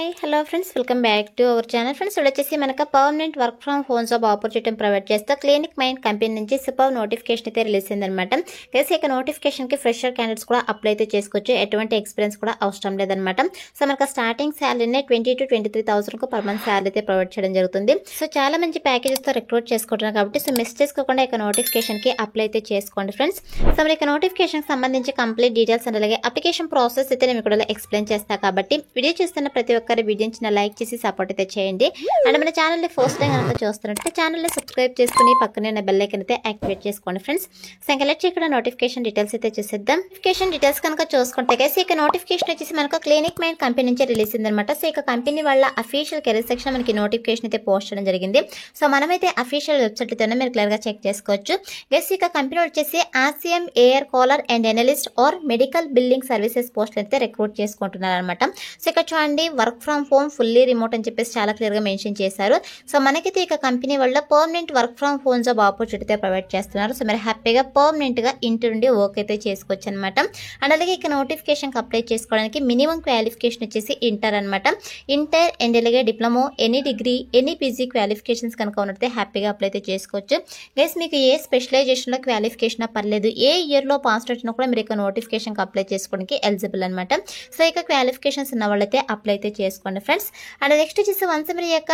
Hi hello friends, welcome back to our channel. Friends వచ్చేసి మనకు permanent work from home job opportunity provide చేస్తా clinic mind company నుంచి super notification అయితే release అయిందనమాట. కలిసి ఇక నోటిఫికేషన్కి ఫ్రెషర్ క్యాండిడేట్స్ కూడా అప్లై అయితే చేసుకోవచ్చు. ఎటువంటి ఎక్స్పీరియన్స్ కూడా అవసరం లేదనమాట. సో మనకు స్టార్టింగ్ శాలరీనే 20,000 to 23,000 పర్ మంత్ శాలరీ అయితే ప్రొవైడ్ చేయడం జరుగుతుంది. సో చాలా మంచి ప్యాకేజెస్తో రిక్రూట్ చేసుకుంటున్నారు కాబట్టి సో మిస్ చేసుకోకుండా ఇక నోటిఫికేషన్కి అప్లై అయితే చేసుకోండి ఫ్రెండ్స్. సో మరి ఇక నోటిఫికేషన్కి సంబంధించి కంప్లీట్ డీటెయిల్స్ అండ్ అలాగే అప్లికేషన్ ప్రాసెస్ అయితే నేను కూడా ఎక్స్ప్లెయిన్ చేస్తాను కాబట్టి వీడియో చూస్తున్న ప్రతి ఒక్కరు వీడియోని చిన్న లైక్ చేసి సపోర్ట్ అయితే చేయండి. అండ్ మన ఛానల్ని ఫస్ట్ టైం కనుక చూస్తున్నట్టు ఛానల్ని సబ్స్క్రైబ్ చేసుకుని పక్కనే ఉన్న బెల్ ఐకాన్ అయితే యాక్టివేట్ చేసుకోండి ఫ్రెండ్స్. సో ఇంకా లెట్స్ ఇక్కడ నోటిఫికేషన్ డీటెయిల్స్ అయితే చూసేద్దాం. నోటిఫికేషన్ డీటెయిల్స్ కనుక చూసుకుంటే గైస్ ఇక నోటిఫికేషన్ వచ్చేసి మనకు క్లినిక్ మైండ్ కంపెనీ నుంచి రిలీజ్ అయిందనమాట. సో ఇక కంపెనీ వాళ్ళ అఫీషియల్ కెరీర్ సెక్షన్ మనకి నోటిఫికేషన్ అయితే పోస్ట్ చేయడం జరిగింది. సో మనమైతే అఫీషియల్ వెబ్సైట్ అయితేనే మీరు క్లియర్గా చెక్ చేసుకోవచ్చు. గైస్ ఇక కంపెనీ వచ్చేసి RCM AR caller and analyst or medical building services post అయితే రిక్రూట్ చేసుకుంటున్నారు అనమాట. సో ఇక్కడ చూడండి work from home fully remote అని చెప్పేసి చాలా క్లియర్గా మెన్షన్ చేశారు. సో మనకైతే ఇక కంపెనీ వల్ల permanent work from home job opportunity provide చేస్తున్నారు. సో మరి హ్యాపీగా పర్మనెంట్గా ఇంటి నుండి వర్క్ అయితే చేసుకోవచ్చు అనమాట. అండ్ అలాగే ఇక నోటిఫికేషన్కి అప్లై చేసుకోవడానికి మినిమం క్వాలిఫికేషన్ వచ్చేసి ఇంటర్ అనమాట. ఇంటర్ అండ్ అలాగే diploma any degree any PG qualifications కనుక ఉన్నట్లయితే హ్యాపీగా అప్లై అయితే చేసుకోవచ్చు. గైస్ మీకు ఏ స్పెషలైజేషన్లో క్వాలిఫికేషన్ పర్లేదు, ఏ ఇయర్లో పాస్ వచ్చినా కూడా మీరు ఇక నోటిఫికేషన్కి అప్లై చేసుకోవడానికి ఎలిజిబుల్ అనమాట. సో ఇక క్వాలిఫికేషన్స్ ఉన్న వాళ్ళైతే అప్లై అయితే చేసుకోండి ఫ్రెండ్స్. అండ్ నెక్స్ట్ వచ్చేసి వన్స్ మరి యొక్క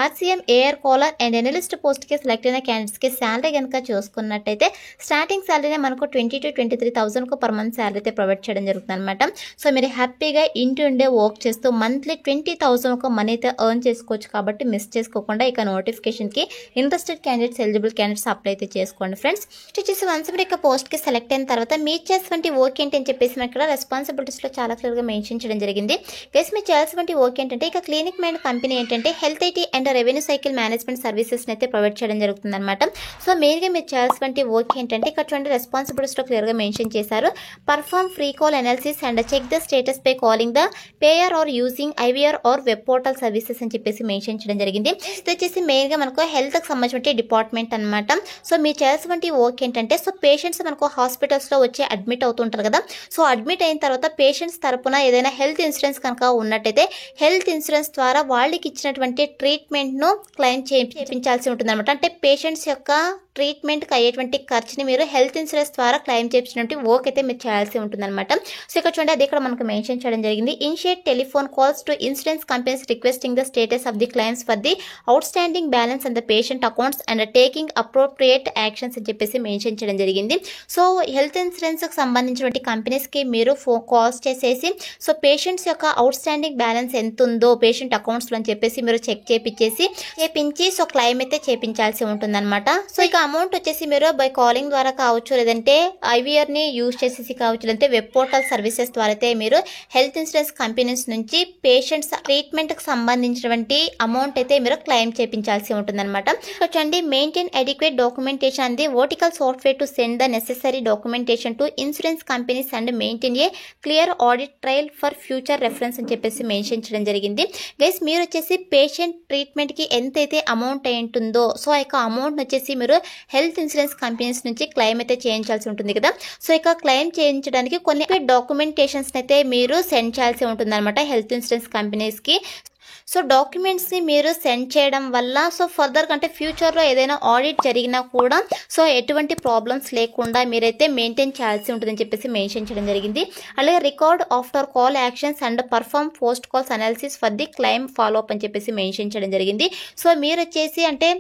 RCM AR caller and analyst పోస్ట్కి సెలెక్ట్ అయిన క్యాండిడేట్స్కి శాలరీ కనుక చూసుకున్నట్టయితే స్టార్టింగ్ శాలరీనే మనకు 20,000 to 23,000 పర్ మంత్ శాలరీ అయితే ప్రొవైడ్ చేయడం జరుగుతుంది అనమాట. సో మీరు హ్యాపీగా ఇంటి ఉండే వర్క్ చేస్తూ మంత్లీ 20,000 మనీ అయితే ఎర్న్ చేసుకోవచ్చు కాబట్టి మిస్ చేసుకోకుండా ఇక నోటిఫికేషన్కి interested candidates eligible candidates apply అయితే చేసుకోండి ఫ్రెండ్స్. వచ్చేసి వన్స్ మరి యొక్క పోస్ట్కి సెలెక్ట్ అయిన తర్వాత మీరు చేసేటువంటి వర్క్ ఏంటి అని చెప్పేసి మనకి ఇక్కడ రెస్పాన్సిబిలిటీస్లో చాలా క్లియర్గా మెన్షన్ చేయడం జరిగింది. గైస్ మీరు చేయాల్సినటువంటి వర్క్ ఏంటంటే ఇక క్లినిక్ మైండ్ కంపెనీ ఏంటంటే health IT and revenue cycle management సర్వీసెస్ని అయితే ప్రొవైడ్ చేయడం జరుగుతుంది అనమాట. సో మెయిన్గా మీరు చేయాల్సినటువంటి వర్క్ ఏంటంటే ఇక్కడ చూడండి రెస్పాన్సిబిలిటీస్లో క్లియర్గా మెన్షన్ చేశారు. Perform free call analysis and check the status by calling the payer or using IVR or web portal services అని చెప్పేసి మెన్షన్ చేయడం జరిగింది. ఇది వచ్చేసి మెయిన్గా మనకు హెల్త్కి సంబంధించిన డిపార్ట్మెంట్ అనమాట. సో మీరు చేయాల్సినటువంటి వర్క్ ఏంటంటే సో పేషెంట్స్ మనకు హాస్పిటల్స్లో వచ్చి అడ్మిట్ అవుతుంటారు కదా. సో అడ్మిట్ అయిన తర్వాత పేషెంట్స్ తరపున ఏదైనా హెల్త్ ఇన్సూరెన్స్ కనుక ఉన్నట్టయితే హెల్త్ ఇన్సూరెన్స్ ద్వారా వాళ్ళకి ఇచ్చినటువంటి ట్రీట్మెంట్ను క్లెయిమ్ చేయించాల్సి ఉంటుంది అనమాట. అంటే పేషెంట్స్ యొక్క ట్రీట్మెంట్కి అయ్యేటువంటి ఖర్చుని మీరు హెల్త్ ఇన్సూరెన్స్ ద్వారా క్లెయిమ్ చేయించినటువంటి వర్క్ అయితే మీరు చేయాల్సి ఉంటుంది అనమాట. సో ఇక్కడ చూడండి అది ఇక్కడ మనకు మెన్షన్ చేయడం జరిగింది. Initiate telephone calls to insurance companies requesting the status of the claims for the out standing balance and the patient accounts and taking appropriate actions అని చెప్పేసి మెన్షన్ చేయడం జరిగింది. సో హెల్త్ ఇన్సూరెన్స్కి సంబంధించినటువంటి కంపెనీస్కి మీరు కాల్స్ చేసేసి సో పేషెంట్స్ యొక్క out standing balance ఎంత ఉందో పేషెంట్ అకౌంట్స్లో అని చెప్పేసి మీరు చెక్ చేపించి సో క్లెయిమ్ అయితే చేయించాల్సి ఉంటుంది అనమాట. సో ఇక అమౌంట్ వచ్చేసి మీరు బై కాలింగ్ ద్వారా కావచ్చు, లేదంటే ఐవీఆర్ని యూజ్ చేసేసి కావచ్చు, లేదంటే వెబ్ పోర్టల్ సర్వీసెస్ ద్వారా అయితే మీరు హెల్త్ ఇన్సూరెన్స్ కంపెనీస్ నుంచి పేషెంట్స్ ట్రీట్మెంట్కి సంబంధించినటువంటి అమౌంట్ అయితే మీరు క్లెయిమ్ చేయించాల్సి ఉంటుంది అనమాట. చూడండి maintain adequate documentation and the vertical software to send the necessary documentation to insurance companies and maintain a clear audit trial for future reference అని చెప్పేసి మెన్షన్ చేయడం జరిగింది. గైస్ మీరు వచ్చేసి పేషెంట్ ట్రీట్మెంట్కి ఎంతైతే అమౌంట్ అయి ఉంటుందో సో ఆ యొక్క అమౌంట్ వచ్చేసి మీరు హెల్త్ ఇన్సూరెన్స్ కంపెనీస్ నుంచి క్లెయిమ్ అయితే చేయించాల్సి ఉంటుంది కదా. సో ఇక క్లెయిమ్ చేయించడానికి కొన్ని డాక్యుమెంటేషన్స్ అయితే మీరు సెండ్ చేయాల్సి ఉంటుంది అనమాట హెల్త్ ఇన్సూరెన్స్ కంపెనీస్కి. సో డాక్యుమెంట్స్ని మీరు సెండ్ చేయడం వల్ల సో ఫర్దర్ కంటే ఫ్యూచర్లో ఏదైనా ఆడిట్ జరిగినా కూడా సో ఎటువంటి ప్రాబ్లమ్స్ లేకుండా మీరైతే మెయింటైన్ చేయాల్సి ఉంటుందని చెప్పేసి మెన్షన్ చేయడం జరిగింది. అలాగే record after call actions and perform post calls analysis for the claim follow up అని చెప్పేసి మెన్షన్ చేయడం జరిగింది. సో మీరు వచ్చేసి అంటే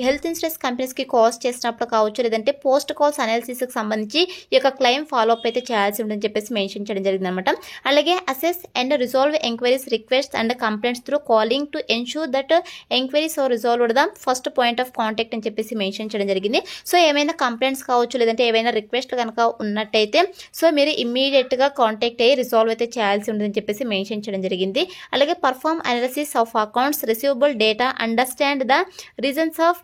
హెల్త్ ఇన్సూరెన్స్ కంపెనీస్కి కాల్స్ చేసినప్పుడు కావచ్చు, లేదంటే పోస్ట్ కాల్స్ అనాలిసిస్కి సంబంధించి ఈ యొక్క క్లెయిమ్ ఫాలోఅప్ అయితే చేయాల్సి ఉంటుందని చెప్పేసి మెన్షన్ చేయడం జరిగింది అనమాట. అలాగే assess and resolve enquiries request and complaints through calling to ensure that enquiries are resolved the first point of contact అని చెప్పేసి మెన్షన్ చేయడం జరిగింది. సో ఏమైనా కంప్లైంట్స్ కావచ్చు, లేదంటే ఏమైనా రిక్వెస్ట్ కనుక ఉన్నట్టయితే సో మీరు ఇమ్మీడియట్గా కాంటాక్ట్ అయ్యి రిజాల్వ్ అయితే చేయాల్సి ఉంటుందని చెప్పేసి మెన్షన్ చేయడం జరిగింది. అలాగే perform analysis of accounts receivable data, understand the reasons of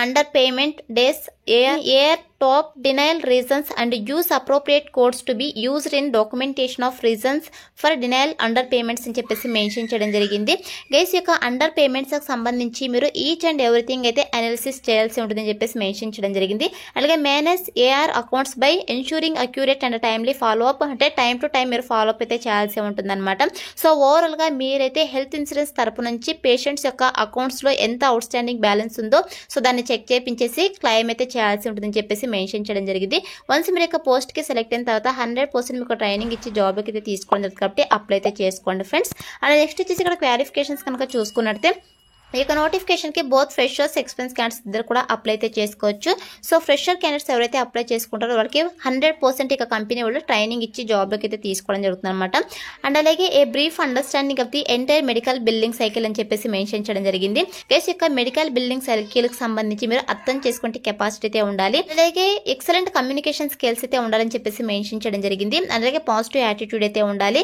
under payment days AR top denial reasons and use appropriate codes to be used in documentation of reasons for denial under payments అని చెప్పేసి mention చేయడం జరిగింది. Guys యొక్క under పేమెంట్స్కి సంబంధించి మీరు each and everything అయితే analysis చేయాల్సి ఉంటుందని చెప్పేసి మెన్షన్ చేయడం జరిగింది. అలాగే manage AR accounts by ensuring accurate and timely follow up, అంటే టైం టు టైం మీరు ఫాలో అప్ అయితే చేయాల్సి ఉంటుంది అనమాట. సో ఓవరాల్గా మీరైతే హెల్త్ ఇన్సూరెన్స్ తరపు నుంచి పేషెంట్స్ యొక్క అకౌంట్స్లో ఎంత అవుట్ స్టాండింగ్ బ్యాలెన్స్ ఉందో సో దాన్ని చెక్ చేయించేసి క్లెయిమ్ అయితే చేయాల్సి ఉంటుందని చెప్పేసి మెన్షన్ చేయడం జరిగింది. వన్స్ మీరు యొక్క పోస్ట్కి సెలెక్ట్ అయిన తర్వాత 100% మీకు ట్రైనింగ్ ఇచ్చి జాబ్కి అయితే తీసుకోవడం జరుగుతుంది కాబట్టి అప్లై అయితే చేసుకోండి ఫ్రెండ్స్. అండ్ నెక్స్ట్ వచ్చేసి ఇక్కడ క్లారిఫికేషన్స్ కనుక చూసుకున్నట్టే ఈ యొక్క నోటిఫికేషన్కి బోత్ ఫ్రెషర్స్ ఎక్స్పీరియన్స్ క్యాండిడేట్స్ ఇద్దరు కూడా అప్లై అయితే చేసుకోవచ్చు. సో ఫ్రెషర్ క్యాండిడేట్స్ ఎవరైతే అప్లై చేసుకుంటారో వాళ్ళకి 100% ఇక కంపెనీ వాళ్ళు ట్రైనింగ్ ఇచ్చి జాబ్లోకి అయితే తీసుకోవడం జరుగుతుంది అనమాట. అండ్ అలాగే a brief understanding of the entire medical building cycle అని చెప్పేసి మెన్షన్ చేయడం జరిగింది. కేసు యొక్క మెడికల్ బిల్డింగ్ సైకిల్కి సంబంధించి మీరు అర్థం చేసుకుంటే కెపాసిటీ అయితే ఉండాలి. అలాగే ఎక్సలెంట్ కమ్యూనికేషన్ స్కిల్స్ అయితే ఉండాలని చెప్పేసి మెన్షన్ చేయడం జరిగింది. అలాగే పాజిటివ్ యాటిట్యూడ్ అయితే ఉండాలి.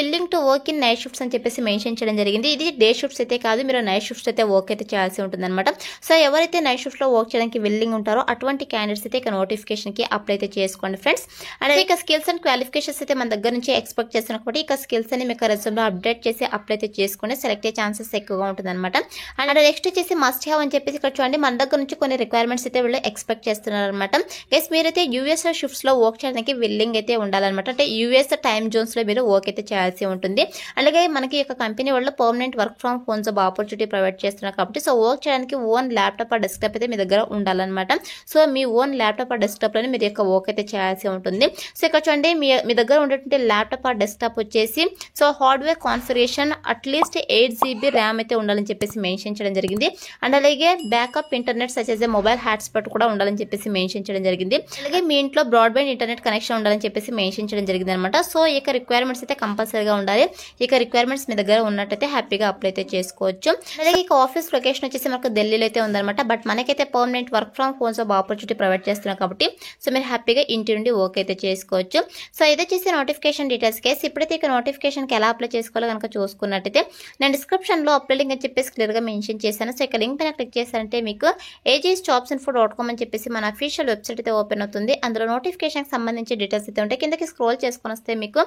Willing to work in night shifts అని చెప్పేసి మెన్షన్ చేయడం జరిగింది. ఇది డే షిఫ్ట్స్ అయితే కాదు, మీరు నైట్ షిఫ్ట్స్ అయితే వర్క్ అయితే చేయాల్సి ఉంటుంది అనమాట. సో ఎవరైతే నైట్ షిఫ్ట్ లో వర్క్ చేయడానికి విల్లింగ్ ఉంటారో అటువంటి క్యాండిడేట్స్ అయితే ఇక నోటిఫికేషన్ కి అప్లై అయితే చేసుకోండి ఫ్రెండ్స్. అలాగే ఇక స్కిల్స్ అండ్ క్వాలిఫికేషన్స్ అయితే మన దగ్గర నుంచి ఎక్స్పెక్ట్ చేస్తున్న కాబట్టి ఇక స్కిల్స్ అని మీకు రెజ్యూమ్ లో అప్డేట్ చేసి అప్లై అయితే చేసుకుని సెలెక్ట్ అయ్యే ఛాన్సెస్ ఎక్కువగా ఉంటుంది అనమాట. అండ్ నెక్స్ట్ వచ్చేసి మస్ట్ హ్యావ్ అని చెప్పేసి ఇక్కడ చూడండి మన దగ్గర నుంచి కొన్ని రిక్వైర్మెంట్స్ అయితే వీళ్ళు ఎక్స్పెక్ట్ చేస్తున్నారు అనమాట. గైస్ మీరైతే యూఎస్ షిఫ్ట్స్ లో వర్క్ చేయడానికి విల్లింగ్ అయితే ఉండాలన్నమాట. అంటే యూఎస్ టైమ్ జోన్స్ లో మీరు వర్క్ అయితే చేయాల్సి ఉంటుంది. అలాగే మనకి ఇక కంపెనీ వాళ్ళు permanent work from home job opportunity provide చేస్తున్నారు కాబట్టి సో వర్క్ చేయడానికి ఓన్ ల్యాప్టాప్ ఆ డెస్క్టాప్ అయితే మీ దగ్గర ఉండాలన్నమాట. సో మీ ఓన్ ల్యాప్టాప్ ఆ డెస్క్టాప్ లోనే మీరు యొక్క వర్క్ అయితే చేయాల్సి ఉంటుంది. సో ఇక్కడ చూడండి మీ దగ్గర ఉండేటువంటి ల్యాప్టాప్ ఆ డెస్క్టాప్ వచ్చేసి so hardware configuration at least 8 GB RAM అయితే ఉండాలని చెప్పేసి మెన్షన్ చేయడం జరిగింది. అండ్ అలాగే backup internet such as mobile hotspot కూడా ఉండాలని చెప్పేసి మెన్షన్ చేయడం జరిగింది. అలాగే మీ ఇంట్లో బ్రాడ్బ్యాండ్ ఇంటర్నెట్ కనెక్షన్ ఉండాలని చెప్పేసి మెన్షన్ చేయడం జరిగింది అనమాట. సో ఈ యొక్క రిక్వైర్మెంట్స్ అయితే కంపల్సరీగా ఉండాలి. ఈ యొక్క రిక్వైర్మెంట్స్ మీ దగ్గర ఉన్నట్టయితే హ్యాపీగా అప్లై అయితే చేసుకోవచ్చు. అలాగే ఇక ఆఫీస్ లొకేషన్ వచ్చేసి మనకు ఢిల్లీలో అయితే ఉందన్నమాట. బట్ మనకైతే permanent work from home job opportunity provide చేస్తున్నాం కాబట్టి సో మీరు హ్యాపీగా ఇంటి నుండి వర్క్ అయితే చేసుకోవచ్చు. సో ఇది వచ్చేసి నోటిఫికేషన్ డీటెయిల్స్ కేసు. ఇప్పుడైతే ఇక నోటిఫికేషన్కి ఎలా అప్లై చేసుకోవాలో కనుక చూసుకున్నట్టయితే నేను డిస్క్రిప్షన్లో అప్లై లింక్ అని చెప్పేసి క్లియర్గా మెన్షన్ చేశాను. సో ఇక లింక్ పైన క్లిక్ చేశారంటే మీకు agsjobsinfo.com అని చెప్పేసి మన అఫీషియల్ వెబ్సైట్ అయితే ఓపెన్ అవుతుంది. అందులో నోటిఫికేషన్కి సంబంధించి డీటెయిల్స్ అయితే ఉంటాయి. కిందకి స్క్రోల్ చేసుకొని వస్తే మీకు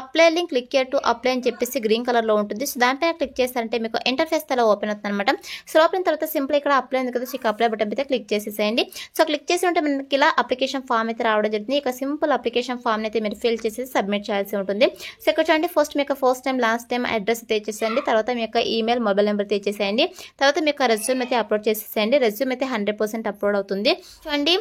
apply link click to apply అని చెప్పేసి గ్రీన్ కలర్లో ఉంటుంది. సో దానిపైన క్లిక్ చేశారంటే మీకు ఇంటర్ఫేస్ అలా ఓపెన్ అవుతుంది అనమాట. సో ఓపెన్ తర్వాత సింపుల్ ఇక్కడ అప్లై ఉంది కదా, సో ఇక అప్లై బటన్ అయితే క్లిక్ చేసేసేయండి. సో క్లిక్ చేసి ఉంటే మనకి ఇలా అప్లికేషన్ ఫామ్ అయితే రావడం జరుగుతుంది. ఇక సింపుల్ అప్లికేషన్ ఫామ్ అయితే మీరు ఫిల్ చేసి సబ్మిట్ చేయాల్సి ఉంటుంది. సో ఇక్కడ చూడండి ఫస్ట్ మీ యొక్క first time last time address అయితే ఇచ్చేసేయండి. తర్వాత మీ యొక్క ఈమెయిల్ మొబైల్ నెంబర్ అయితే ఇచ్చేసేయండి. తర్వాత మీ యొక్క రెజ్యూమ్ అయితే అప్లోడ్ చేసేసేయండి. రెజ్యూమ్ అయితే 100% అప్లోడ్ అవుతుంది. చూడండి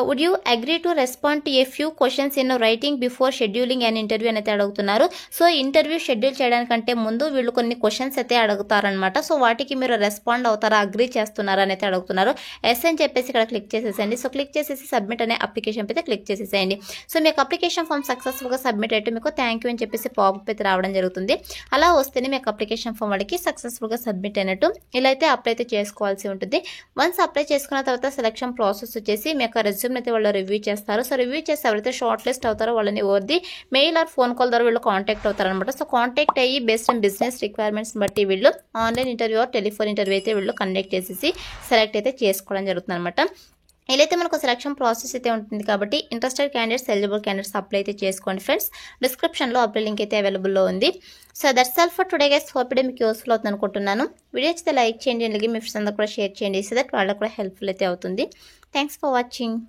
would you agree to respond to a few questions in writing before scheduling and interview అయితే అడుగుతున్నారు. సో ఇంటర్వ్యూ షెడ్యూల్ చేయడానికంటే ముందు వీళ్ళు కొన్ని క్వశ్చన్స్ అయితే అడుగుతారనమాట. సో వాటికి మీరు రెస్పాండ్ అవుతారా, అగ్రీ చేస్తున్నారా అని అయితే అడుగుతున్నారు. ఎస్ అని చెప్పేసి ఇక్కడ క్లిక్ చేసేసేయండి. సో క్లిక్ చేసేసి సబ్మిట్ అనే అప్లికేషన్ అయితే క్లిక్ చేసేసేయండి. సో మీకు అప్లికేషన్ ఫామ్ సక్సెస్ఫుల్గా సబ్మిట్ అయితే మీకు థ్యాంక్ యూ అని చెప్పేసి పాపప్ అయితే రావడం జరుగుతుంది. అలా వస్తేనే మీకు అప్లికేషన్ ఫామ్ వాళ్ళకి సక్సెస్ఫుల్గా సబ్మిట్ అయినట్టు. ఇలా అయితే అప్లై అయితే చేసుకోవాల్సి ఉంటుంది. వన్స్ అప్లై చేసుకున్న తర్వాత సెలక్షన్ ప్రాసెస్ వచ్చేసి మీ యొక్క రెజ్యూమ్ అయితే వాళ్ళు రివ్యూ చేస్తారు. సో రివ్యూ చేసి ఎవరైతే షార్ట్ లిస్ట్ అవుతారో వాళ్ళని ఓవర్ది మెయిల్ ఆర్ ఫోన్ కాల్ ద్వారా వీళ్ళు కాంటాక్ట్ అవుతారనమాట. సో కాంటాక్ట్ అయ్యి బేస్డ్ ఆన్ బిజినెస్ రిక్వైర్మెంట్స్ బట్టి వీళ్ళు online interview or telephone interview అయితే వీళ్ళు కండక్ట్ చేసేసి సెలెక్ట్ అయితే చేసుకోవడం జరుగుతుంది అనమాట. ఇలా అయితే మనకు సెలక్షన్ ప్రాసెస్ అయితే ఉంటుంది కాబట్టి interested candidates eligible candidates apply అయితే చేసుకోండి ఫ్రెండ్స్. డిస్క్రిప్షన్లో అప్లై లింక్ అయితే అవైలబుల్లో ఉంది. So that's all for today guys. Hope ఇడే మీకు యూస్ఫుల్ అవుతుంది అనుకుంటున్నాను. వీడియో అయితే లైక్ చేయండి, అలాగే మీ ఫ్రెండ్స్ అందరూ కూడా షేర్ చేయండి. సో దట్ వాళ్ళకు కూడా హెల్ప్ఫుల్ అయితే అవుతుంది. Thanks for watching.